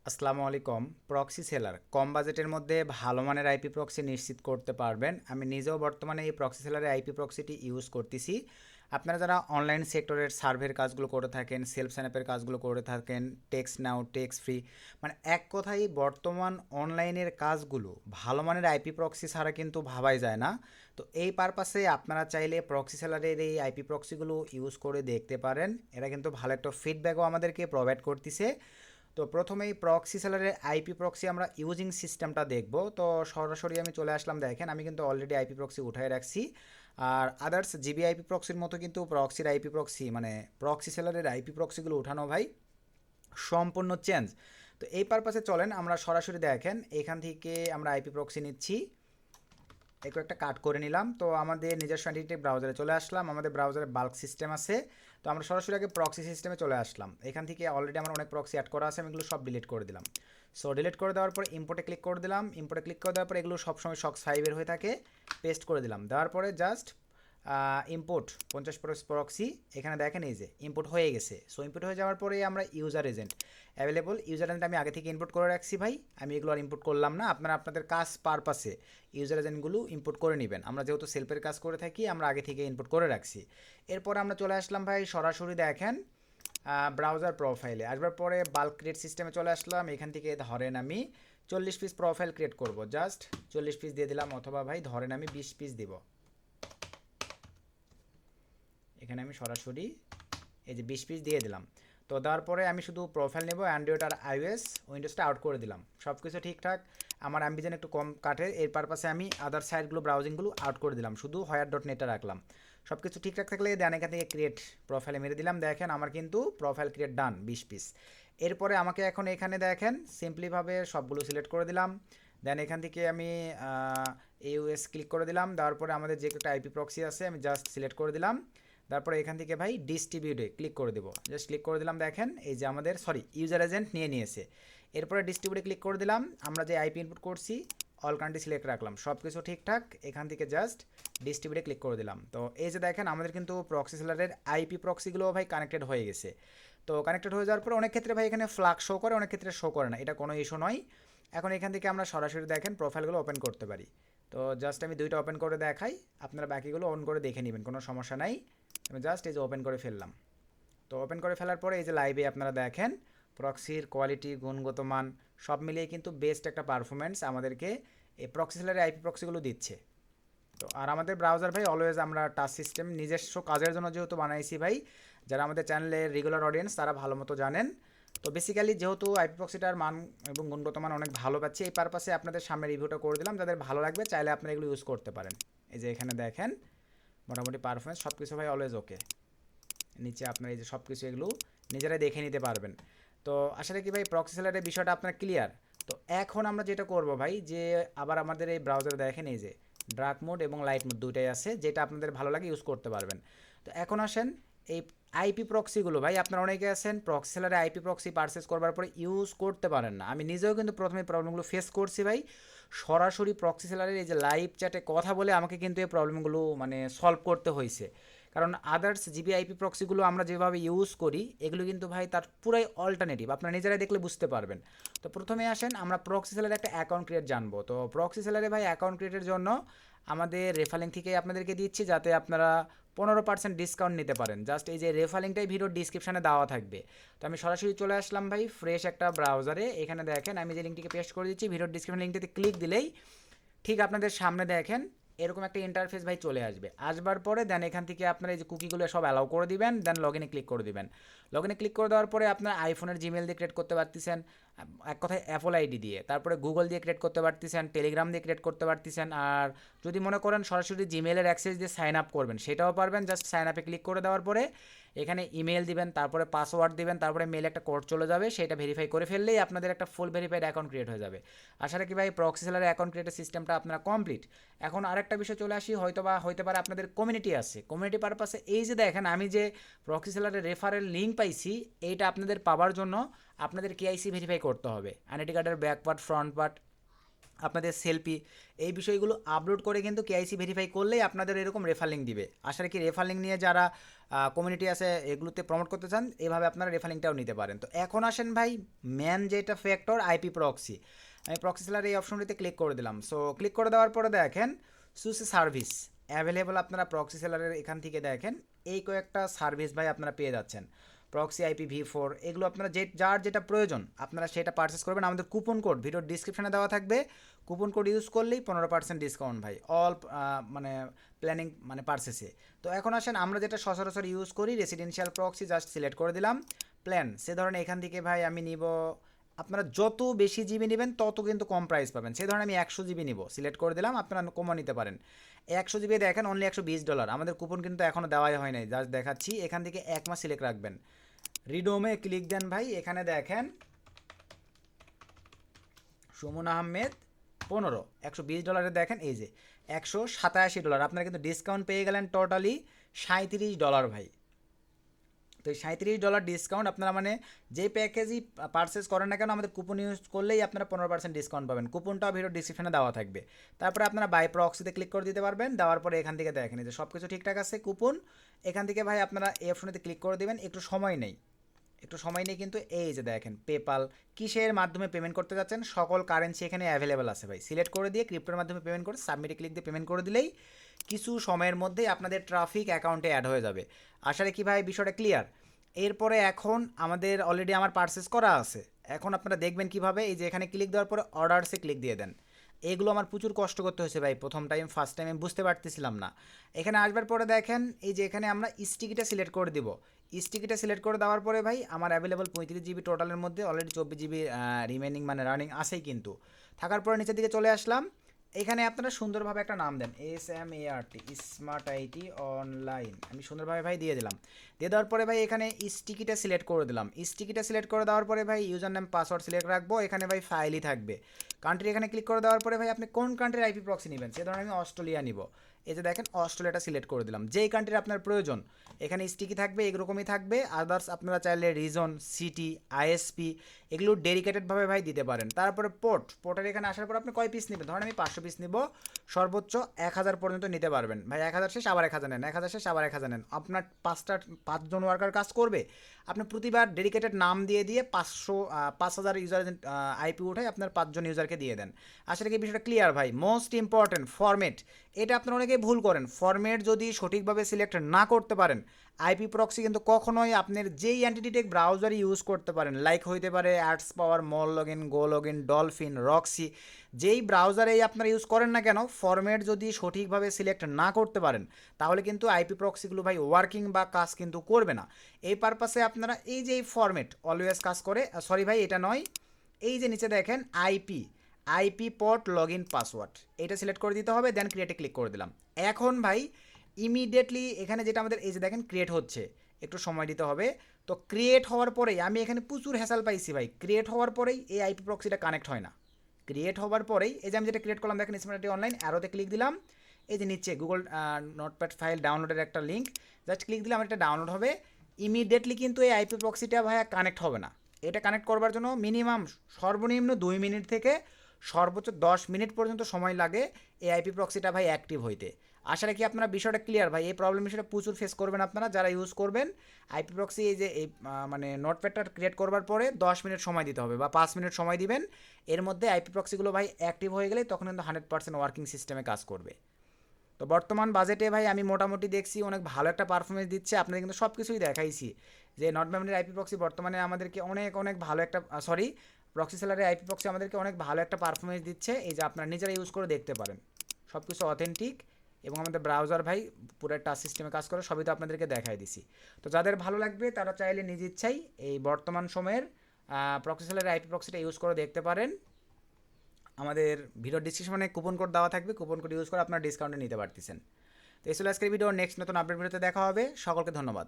আসসালামু আলাইকুম। Proxy seller কম বাজেটের মধ্যে ভালো মানের আইপি প্রক্সি নিশ্চিত করতে পারবেন। আমি নিজেও বর্তমানে এই প্রক্সি সেলারের আইপি প্রক্সিটি ইউজ করতেছি। আপনারা যারা অনলাইন সেক্টরের সার্ভের কাজগুলো করে থাকেন, সেলফ সাইনআপের কাজগুলো করে থাকেন, টেক্সট নাও টেক্স ফ্রি, মানে এক কথায় বর্তমান অনলাইনের কাজগুলো ভালো মানের আইপি প্রক্সি ছাড়া কিন্তু ভাবাই যায় না। তো এই পারপাসে আপনারা চাইলে প্রক্সি সেলারের এই আইপি প্রক্সিগুলো ইউজ করে দেখতে পারেন। এরা কিন্তু ভালো একটা ফিডব্যাকও আমাদেরকে প্রোভাইড করতেছে। তো প্রথমেই প্রক্সি সেলারের আইপি প্রক্সি আমরা ইউজিং সিস্টেমটা দেখব। তো সরাসরি আমি চলে আসলাম, দেখেন আমি কিন্তু অলরেডি আইপি প্রক্সি উঠায় রাখছি। আর আদার্স জিবি আইপি প্রক্সির মতো কিন্তু প্রক্সির আইপি প্রক্সি মানে প্রক্সি সেলারের আইপি প্রক্সিগুলো উঠানো ভাই সম্পূর্ণ চেঞ্জ। তো এই পারপাসে চলেন আমরা সরাসরি দেখেন এখান থেকে আমরা আইপি প্রক্সি নিচ্ছি, একটু একটা কাট করে নিলাম। তো আমাদের নিজস্ব এন্টিটি ব্রাউজারে চলে আসলাম, আমাদের ব্রাউজারে বাল্ক সিস্টেম আছে। তো আমরা সরাসরি আগে প্রক্সি সিস্টেমে চলে আসলাম। এখান থেকে অলরেডি আমার অনেক প্রক্সি অ্যাড করা আছে, আমি এগুলো সব ডিলিট করে দিলাম। সো ডিলিট করে দেওয়ার পরে ইম্পোর্টে ক্লিক করে দিলাম। ইম্পোর্টে ক্লিক করে দেওয়ার পরে এগুলো সবসময় সক্স ফাইভের হয়ে থাকে, পেস্ট করে দিলাম। দেওয়ার পরে জাস্ট ইম্পোর্ট 50 প্রক্সি, এখানে দেখেন এই যে ইম্পোর্ট হয়ে গেছে। সো ইম্পোর্ট হয়ে যাওয়ার পরে আমরা user agent available, user agent আমি আগে থেকে ইম্পোর্ট করে রাখছি ভাই, আমি এগুলো আর ইম্পোর্ট করলাম না। আপনারা আপনাদের কাজ পারপাসে ইউজার এজেন্টগুলো ইম্পোর্ট করে নেবেন। আমরা যেহেতু সেলফের কাজ করে থাকি আমরা আগে থেকে ইম্পোর্ট করে রাখছি। এরপর আমরা চলে আসলাম ভাই সরাসরি দেখেন ব্রাউজার প্রোফাইলে আসবার পরে বাল্ক ক্রিয়েট সিস্টেমে চলে আসলাম। এখান থেকে ধরেন আমি 40 পিস প্রোফাইল ক্রিয়েট করব, জাস্ট 40 পিস দিয়ে দিলাম, অথবা ভাই ধরেন আমি 20 পিস দিব। এখানে আমি সরাসরি এই যে 20 পিস দিয়ে দিলাম। তো দেওয়ার পরে আমি শুধু প্রোফাইল নেব, অ্যান্ড্রয়েড আর iOS, উইন্ডোজটা আউট করে দিলাম। সব কিছু ঠিকঠাক, আমার অ্যাম্বিজেন একটু কম কাটে, এর পারপাসে আমি আদার সাইটগুলো ব্রাউজিংগুলো আউট করে দিলাম, শুধু হোয়ার.নেটটা রাখলাম। সব কিছু ঠিকঠাক থাকলে দেন এখান থেকে ক্রিয়েট প্রোফাইলে মেরে দিলাম। দেখেন আমার কিন্তু প্রোফাইল ক্রিয়েট ডান 20 পিস। এরপরে আমাকে এখন এখানে দেখেন সিম্পলিভাবে সবগুলো সিলেক্ট করে দিলাম। দেন এখান থেকে আমি AUS ক্লিক করে দিলাম। দেওয়ার পরে আমাদের যে একটা আইপি প্রক্সি আছে আমি জাস্ট সিলেক্ট করে দিলাম। তারপরে এখান থেকে ভাই ডিস্ট্রিবিউটে ক্লিক করে দেবো, জাস্ট ক্লিক করে দিলাম। দেখেন এই যে আমাদের ইউজার এজেন্ট নিয়ে নিয়েছে। এরপরে ডিস্ট্রিবিউটে ক্লিক করে দিলাম, আমরা যে আইপি ইনপুট করছি অল কান্ট্রি সিলেক্ট রাখলাম, সব কিছু ঠিকঠাক। এখান থেকে জাস্ট ডিস্ট্রিবিউটে ক্লিক করে দিলাম। তো এই যে দেখেন আমাদের কিন্তু প্রক্সি সেলারের আইপি প্রক্সিগুলো ভাই কানেক্টেড হয়ে গেছে। তো কানেক্টেড হয়ে যাওয়ার পরে অনেক ক্ষেত্রে ভাই এখানে ফ্লাগ শো করে, অনেক ক্ষেত্রে শো করে না, এটা কোনো ইস্যু নয়। এখন এখান থেকে আমরা সরাসরি দেখেন প্রোফাইলগুলো ওপেন করতে পারি। তো জাস্ট আমি দুইটা ওপেন করে দেখাই, আপনারা বাকিগুলো অন করে দেখে নেবেন, কোনো সমস্যা নাই। আমি জাস্ট এই যে ওপেন করে ফেললাম। তো ওপেন করে ফেলার পরে এই যে লাইভে আপনারা দেখেন প্রক্সির কোয়ালিটি, গুণগত মান সব মিলিয়ে কিন্তু বেস্ট একটা পারফরমেন্স আমাদেরকে এই প্রক্সি সেলারের আইপি প্রক্সিগুলো দিচ্ছে। তো আর আমাদের ব্রাউজার ভাই অলওয়েজ আমরা টাচ সিস্টেম নিজস্ব কাজের জন্য যেহেতু বানাইছি ভাই, যারা আমাদের চ্যানেলের রেগুলার অডিয়েন্স তারা ভালো মতো জানেন। তো বেসিক্যালি যেহেতু আইপি প্রক্সিটার মান এবং গুণগত মান অনেক ভালো পাচ্ছি, এই পারপাসে আপনাদের সামনে রিভিউটা করে দিলাম, যাদের ভালো লাগবে চাইলে আপনারা এগুলো ইউজ করতে পারেন। এই যে এখানে দেখেন মোটামুটি পারফরমেন্স সব কিছু ভাই অলওয়েজ ওকে। নিচে আপনার এই যে সব কিছু এগুলো নিজেরাই দেখে নিতে পারবেন। তো আসলে কি ভাই প্রক্সি সেলারের বিষয়টা আপনার ক্লিয়ার? তো এখন আমরা যেটা করব ভাই, যে আবার আমাদের এই ব্রাউজারে দেখেন এই যে ডার্ক মোড এবং লাইট মোড দুইটাই আছে, যেটা আপনাদের ভালো লাগে ইউজ করতে পারবেন। তো এখন আসেন এই আইপি প্রক্সিগুলো ভাই, আপনারা অনেকে আছেন প্রক্সি সেলারে আইপি প্রক্সি পারচেস করবার পরে ইউজ করতে পারেন না। আমি নিজেও কিন্তু প্রথমে প্রবলেমগুলো ফেস করছি ভাই, সরাসরি প্রক্সি সেলারের এই যে লাইভ চ্যাটে কথা বলে আমাকে কিন্তু এই প্রবলেমগুলো মানে সলভ করতে হয়েছে। কারণ আদার্স জিবি আইপি প্রক্সিগুলো আমরা যেভাবে ইউজ করি এগুলো কিন্তু ভাই তার পুরাই অল্টারনেটিভ, আপনারা নিজেরাই দেখলে বুঝতে পারবেন। তো প্রথমে আসেন আমরা প্রক্সি সেলারে একটা অ্যাকাউন্ট ক্রিয়েট জানবো। তো প্রক্সি সেলারে ভাই অ্যাকাউন্ট ক্রিয়েটের জন্য আমাদের রেফালিং থেকে আপনাদেরকে দিচ্ছি, যাতে আপনারা 15% ডিসকাউন্ট নিতে পারেন। জাস্ট এই যে রেফালিংটাই ভিডিওর ডিসক্রিপশানে দেওয়া থাকবে। তো আমি সরাসরি চলে আসলাম ভাই ফ্রেশ একটা ব্রাউজারে, এখানে দেখেন আমি যে লিঙ্কটিকে পেস্ট করে দিচ্ছি, ভিডিওর ডিসক্রিপশন লিঙ্কটিতে ক্লিক দিলেই ঠিক আপনাদের সামনে দেখেন এরকম একটা ইন্টারফেস ভাই চলে আসবে। আসবার পরে দেন এখান থেকে আপনারা এই যে কুকিগুলো সব অ্যালাউ করে দিবেন, দেন লগ ইনে ক্লিক করে দিবেন। লগ ইনে ক্লিক করে দেওয়ার পরে আপনার আইফোনের জিমেল দিয়ে ক্রিয়েট করতে পারতেছেন, এক কথায় অ্যাপল আইডি দিয়ে, তারপরে গুগল দিয়ে ক্রিয়েট করতে পারতেছেন, টেলিগ্রাম দিয়ে ক্রিয়েট করতে পারতেছেন। আর যদি মনে করেন সরাসরি জিমেলের অ্যাক্সেস দিয়ে সাইন আপ করবেন সেটাও পারবেন। জাস্ট সাইন আপে ক্লিক করে দেওয়ার পরে এখানে ইমেল দিবেন, তারপরে পাসওয়ার্ড দিবেন, তারপরে মেলে একটা কোড চলে যাবে, সেটা ভেরিফাই করে ফেললেই আপনাদের একটা ফুল ভেরিফাইড অ্যাকাউন্ট ক্রিয়েট হয়ে যাবে। আশা রাখি ভাই প্রক্সি সেলারের অ্যাকাউন্ট ক্রিয়েটের সিস্টেমটা আপনারা কমপ্লিট। এখন আরেকটা বিষয় চলে আসি, হয়তোবা হইতে পারে আপনাদের কমিউনিটি আছে, কমিউনিটি পারপাসে এই যে দেখেন আমি যে প্রক্সি সেলারের রেফারেল লিঙ্ক পাইছি, এইটা আপনাদের পাওয়ার জন্য আপনাদের কেআইসি ভেরিফাই করতে হবে। আইডেন্টি কার্ডের ব্যাক পার্ট, ফ্রন্ট পার্ট আপনাদের সেলফি, এই বিষয়গুলো আপলোড করে কিন্তু কেআইসি ভেরিফাই করলেই আপনাদের এরকম রেফার লিঙ্ক দিবে। আশা রাখি রেফার লিঙ্ক নিয়ে যারা কমিউনিটি আছে এগুলোতে প্রমোট করতে চান, এভাবে আপনারা রেফার লিঙ্কটাও নিতে পারেন। তো এখন আসেন ভাই মেন যেটা ফ্যাক্টর, আইপি প্রক্সি। আমি প্রক্সি সেলার এই অপশনটিতে ক্লিক করে দিলাম। সো ক্লিক করে দেওয়ার পরে দেখেন চুজ সার্ভিস অ্যাভেলেবল, আপনারা প্রক্সি সেলারের এখান থেকে দেখেন এই কয়েকটা সার্ভিস ভাই আপনারা পেয়ে যাচ্ছেন। প্রক্সি IPv4 এগুলো আপনারা যার যেটা প্রয়োজন আপনারা সেটা পারচেস করবেন। আমাদের কুপন কোড ভিডিওর ডিসক্রিপশনে দেওয়া থাকবে, কুপন কোড ইউজ করলেই 15% ডিসকাউন্ট ভাই অল মানে প্ল্যানিং মানে পারচেসে। তো এখন আসেন আমরা যেটা সচরাচর ইউজ করি রেসিডেন্সিয়াল প্রক্সি, জাস্ট সিলেক্ট করে দিলাম প্ল্যান। সে ধরনের এখান থেকে ভাই আমি নিব, আপনারা যত বেশি জিবি নেবেন তত কিন্তু কম প্রাইস পাবেন। সেই ধরনের আমি 100 জিবি নিব, সিলেক্ট করে দিলাম, আপনারা কমও নিতে পারেন। 100 জিবি দেখেন অনলি $120, আমাদের কুপন কিন্তু এখনও দেওয়াই হয় নাই, জাস্ট দেখাচ্ছি। এখান থেকে 1 মাস সিলেক্ট রাখবেন, রিডোমে ক্লিক দেন ভাই। এখানে দেখেন সুমন আহমেদ 15, $120 দেখেন এই যে $187, আপনারা কিন্তু ডিসকাউন্ট পেয়ে গেলেন টোটালি $37 ভাই। তো এই $37 ডিসকাউন্ট আপনারা মানে যে প্যাকেজই পারচেস করেন না কেন আমাদের কুপন ইউজ করলেই আপনারা 15% ডিসকাউন্ট পাবেন। কুপনটাও ভিডিও ডিসক্রিপশনে দেওয়া থাকবে। তারপরে আপনারা বাই প্রক্সিতে ক্লিক করে দিতে পারবেন। দেওয়ার পরে এখান থেকে দেখেন যে সব কিছু ঠিকঠাক আছে কুপন। এখান থেকে ভাই আপনারা এই অপশনেতে ক্লিক করে দেবেন, একটু সময় নেই, একটু সময় নেই কিন্তু এই যে দেখেন পেপাল কিসের মাধ্যমে পেমেন্ট করতে যাচ্ছেন, সকল কারেন্সি এখানে অ্যাভেলেবেল আছে ভাই। সিলেক্ট করে দিয়ে ক্রিপ্টোর মাধ্যমে পেমেন্ট করে সাবমিটে ক্লিক দিয়ে পেমেন্ট করে দিলেই কিছু সময়ের মধ্যেই আপনাদের ট্রাফিক অ্যাকাউন্টে অ্যাড হয়ে যাবে। আশা রাখি ভাই বিষয়টা ক্লিয়ার। এরপরে এখন আমাদের অলরেডি আমার পারচেস করা আছে, এখন আপনারা দেখবেন কিভাবে, এই যে এখানে ক্লিক দেওয়ার পরে অর্ডারসে ক্লিক দিয়ে দেন। এগুলো আমার প্রচুর কষ্ট করতে হয়েছে ভাই, ফার্স্ট টাইম আমি বুঝতে পারতেছিলাম না। এখানে আসবার পরে দেখেন এই যে এখানে আমরা স্টিকিটা সিলেক্ট করে দিব। স্টিকিটা সিলেক্ট করে দেওয়ার পরে ভাই আমার অ্যাভেলেবল 35 জিবি টোটালের মধ্যে অলরেডি 24 জিবি রিমেনিং মানে রানিং আছেই কিন্তু। থাকার পরে নিচের দিকে চলে আসলাম, এখানে আপনারা সুন্দরভাবে একটা নাম দেন SMART স্মার্ট আইটি অনলাইন, আমি সুন্দরভাবে ভাই দিয়ে দিলাম। দিয়ে দেওয়ার পরে ভাই এখানে স্টিকিটা সিলেক্ট করে দিলাম। স্টিকিটা সিলেক্ট করে দেওয়ার পরে ভাই ইউজার নেম পাসওয়ার্ড সিলেক্ট রাখবো, এখানে ভাই ফাইলই থাকবে। কান্ট্রি এখানে ক্লিক করে দেওয়ার পরে ভাই আপনি কোন কান্ট্রির আইপি প্রক্সি নেবেন, সে ধরনের আমি অস্ট্রেলিয়া নিব। এই যে দেখেন অস্ট্রেলিয়াটা সিলেক্ট করে দিলাম, যেই কান্ট্রির আপনার প্রয়োজন এখানে স্টিকি থাকবে, এরকমই থাকবে। আদার্স আপনারা চাইলে রিজন, সিটি, ISP এগুলো ডেডিকেটেডভাবে ভাই দিতে পারেন। তারপরে পোর্টের এখানে আসার পর আপনি কয় পিস নেবেন, ধরেন আমি 500 পিস নিব, সর্বোচ্চ 1000 পর্যন্ত নিতে পারবেন ভাই। 1000 শেষ আবার 1000 নেন, 1000 শেষ আবার 1000 নেন। আপনার 5জন ওয়ার্কার কাজ করবে, আপনি প্রতিবার ডেডিকেটেড নাম দিয়ে দিয়ে 5000 ইউজার আইপি উঠে আপনার 5জন ইউজারকে দিয়ে দেন। আসলে কি বিষয়টা ক্লিয়ার ভাই? মোস্ট ইম্পর্টেন্ট ফরম্যাট, এটা আপনারা অনেকেই ভুল করেন। ফরম্যাট যদি সঠিকভাবে সিলেক্ট না করতে পারেন আইপি প্রক্সি কিন্তু কখনোই আপনার যেই অ্যান্টিটেক ব্রাউজার ইউজ করতে পারেন, লাইক হইতে পারে অ্যাডস পাওয়ার, মল লগইন, গো লগইন, ডলফিন, রক্সি, যেই ব্রাউজারেই আপনারা ইউজ করেন না কেন ফরম্যাট যদি সঠিকভাবে সিলেক্ট না করতে পারেন তাহলে কিন্তু আইপি প্রক্সিগুলো ভাই ওয়ার্কিং বা কাজ কিন্তু করবে না। এই পারপাসে আপনারা এই যে এই ফরম্যাট অলওয়েজ কাজ করে, সরি ভাই এটা নয়, এই যে নিচে দেখেন IP port log in password, এটা সিলেক্ট করে দিতে হবে। দেন ক্রিয়েটে ক্লিক করে দিলাম। এখন ভাই ইমিডিয়েটলি এখানে যেটা আমাদের এই যে দেখেন ক্রিয়েট হচ্ছে, একটু সময় দিতে হবে। তো ক্রিয়েট হওয়ার পরেই আমি এখানে প্রচুর হ্যাসাল পাইছি ভাই, ক্রিয়েট হওয়ার পরেই এই আইপি প্রক্সিটা কানেক্ট হয় না। ক্রিয়েট হওয়ার পরেই এই যে আমি যেটা ক্রিয়েট করলাম দেখেন স্মার্ট অনলাইন, অ্যারোতে ক্লিক দিলাম, এই যে নিচে গুগল নোটপ্যাড ফাইল ডাউনলোডের একটা লিঙ্ক, জাস্ট ক্লিক দিলাম, এটা ডাউনলোড হবে। ইমিডিয়েটলি কিন্তু এই আইপি প্রক্সিটা ভাইয়া কানেক্ট হবে না। এটা কানেক্ট করবার জন্য মিনিমাম সর্বনিম্ন 2 মিনিট থেকে সর্বোচ্চ 10 মিনিট পর্যন্ত সময় লাগে এই আইপি প্রক্সিটা ভাই অ্যাক্টিভ হইতে। আশা রাখি আপনারা বিষয়টা ক্লিয়ার ভাই, এই প্রবলেম বিষয়টা প্রচুর ফেস করবেন আপনারা যারা ইউজ করবেন আইপি প্রক্সি। এই যে এই মানে নোটপ্যাডটা ক্রিয়েট করবার পরে 10 মিনিট সময় দিতে হবে বা 5 মিনিট সময় দিবেন, এর মধ্যে আইপি প্রক্সিগুলো ভাই অ্যাক্টিভ হয়ে গেলে তখন কিন্তু 100% ওয়ার্কিং সিস্টেমে কাজ করবে। তো বর্তমান বাজেটে ভাই আমি মোটামুটি দেখছি অনেক ভালো একটা পারফরমেন্স দিচ্ছে, আপনাদের কিন্তু সব কিছুই দেখাইছি যে নট মেমরির আইপি প্রক্সি বর্তমানে আমাদেরকে অনেক ভালো একটা প্রক্সি সেলারের আইপি প্রক্সি আমাদেরকে অনেক ভালো একটা পারফরমেন্স দিচ্ছে। এই যে আপনারা নিজেরা ইউজ করে দেখতে পারেন, সব কিছু অথেন্টিক এবং আমাদের ব্রাউজার ভাই পুরো টাচ সিস্টেমে কাজ করে, সবই তো আপনাদেরকে দেখাই দিছি। তো যাদের ভালো লাগবে তারা চাইলে নিজ ইচ্ছাই এই বর্তমান সময়ের প্রক্সি সেলারের আইপি প্রক্সিটা ইউজ করে দেখতে পারেন। আমাদের ভিডিও ডিসক্রিপশনে কুপন কোড দেওয়া থাকবে, কুপন কোড ইউজ করে আপনারা ডিসকাউন্টে নিতে পারতেছেন। তো এই ছিল আজকের ভিডিও, নেক্সট নতুন আপডেট ভিডিওতে দেখা হবে। সকলকে ধন্যবাদ।